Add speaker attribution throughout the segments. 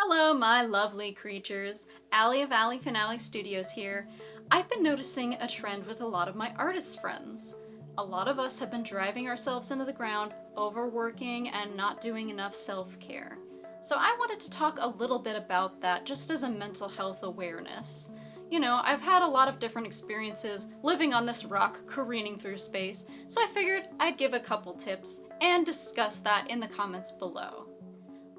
Speaker 1: Hello, my lovely creatures. Allie of Allie Finale Studios here. I've been noticing a trend with a lot of my artist friends. A lot of us have been driving ourselves into the ground, overworking, and not doing enough self-care. So I wanted to talk a little bit about that just as a mental health awareness. You know, I've had a lot of different experiences living on this rock careening through space, so I figured I'd give a couple tips and discuss that in the comments below.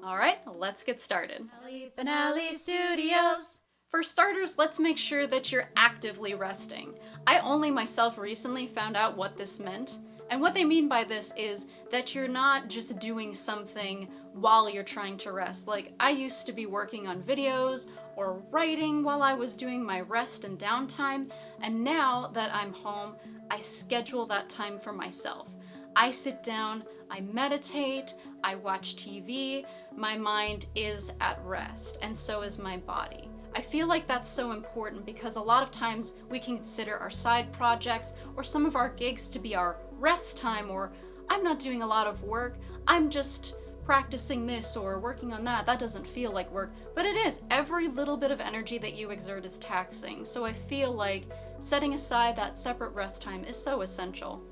Speaker 1: Alright, let's get started.
Speaker 2: Allie Finale Studios!
Speaker 1: For starters, let's make sure that you're actively resting. I only myself recently found out what this meant, and what they mean by this is that you're not just doing something while you're trying to rest. Like, I used to be working on videos or writing while I was doing my rest and downtime, and now that I'm home, I schedule that time for myself. I sit down, I meditate, I watch TV, my mind is at rest, and so is my body. I feel like that's so important because a lot of times we can consider our side projects or some of our gigs to be our rest time, or I'm not doing a lot of work, I'm just practicing this or working on that. That doesn't feel like work, but it is. Every little bit of energy that you exert is taxing, so I feel like setting aside that separate rest time is so essential.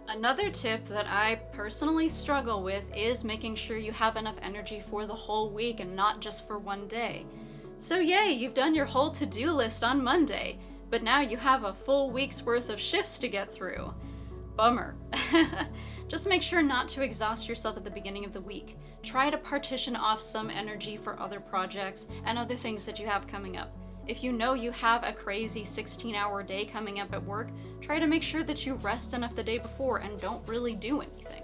Speaker 1: Another tip that I personally struggle with is making sure you have enough energy for the whole week and not just for one day. So yay, you've done your whole to-do list on Monday, but now you have a full week's worth of shifts to get through. Bummer. Just make sure not to exhaust yourself at the beginning of the week. Try to partition off some energy for other projects and other things that you have coming up. If you know you have a crazy 16-hour day coming up at work, try to make sure that you rest enough the day before and don't really do anything.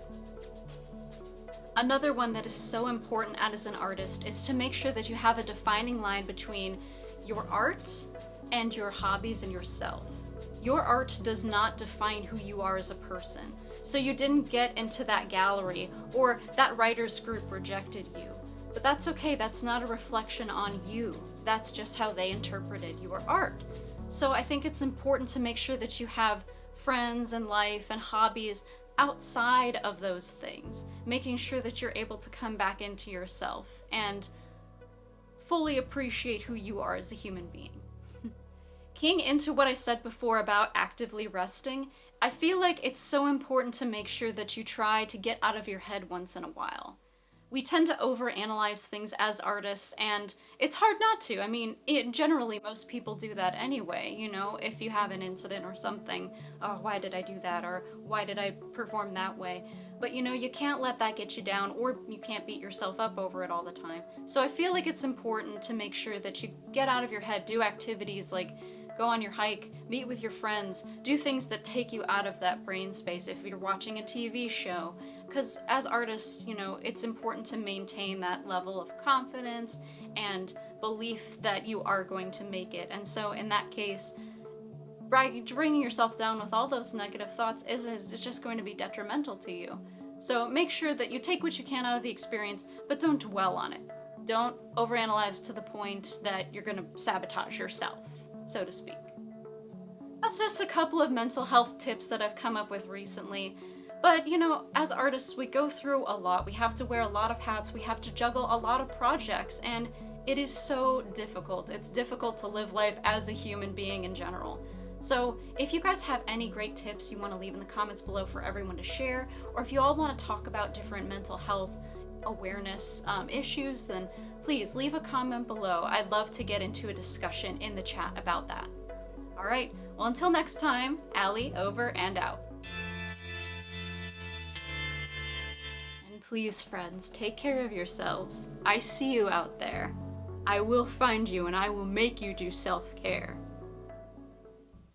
Speaker 1: Another one that is so important as an artist is to make sure that you have a defining line between your art and your hobbies and yourself. Your art does not define who you are as a person, so you didn't get into that gallery or that writer's group rejected you. But that's okay, that's not a reflection on you. That's just how they interpreted your art. So I think it's important to make sure that you have friends and life and hobbies outside of those things, making sure that you're able to come back into yourself and fully appreciate who you are as a human being. Keying into what I said before about actively resting, I feel like it's so important to make sure that you try to get out of your head once in a while. We tend to overanalyze things as artists, and it's hard not to. I mean, generally most people do that anyway, you know, if you have an incident or something. Oh, why did I do that? Or why did I perform that way? But you know, you can't let that get you down, or you can't beat yourself up over it all the time. So I feel like it's important to make sure that you get out of your head, do activities like go on your hike, meet with your friends, do things that take you out of that brain space if you're watching a TV show. Because as artists, you know, it's important to maintain that level of confidence and belief that you are going to make it. And so in that case, bringing yourself down with all those negative thoughts is just going to be detrimental to you. So make sure that you take what you can out of the experience, but don't dwell on it. Don't overanalyze to the point that you're going to sabotage yourself, so to speak. That's just a couple of mental health tips that I've come up with recently. But, you know, as artists, we go through a lot. We have to wear a lot of hats. We have to juggle a lot of projects, and it is so difficult. It's difficult to live life as a human being in general. So if you guys have any great tips you want to leave in the comments below for everyone to share, or if you all want to talk about different mental health awareness issues, then please leave a comment below. I'd love to get into a discussion in the chat about that. Alright, well until next time, Allie over and out. And please friends, take care of yourselves. I see you out there. I will find you and I will make you do self-care.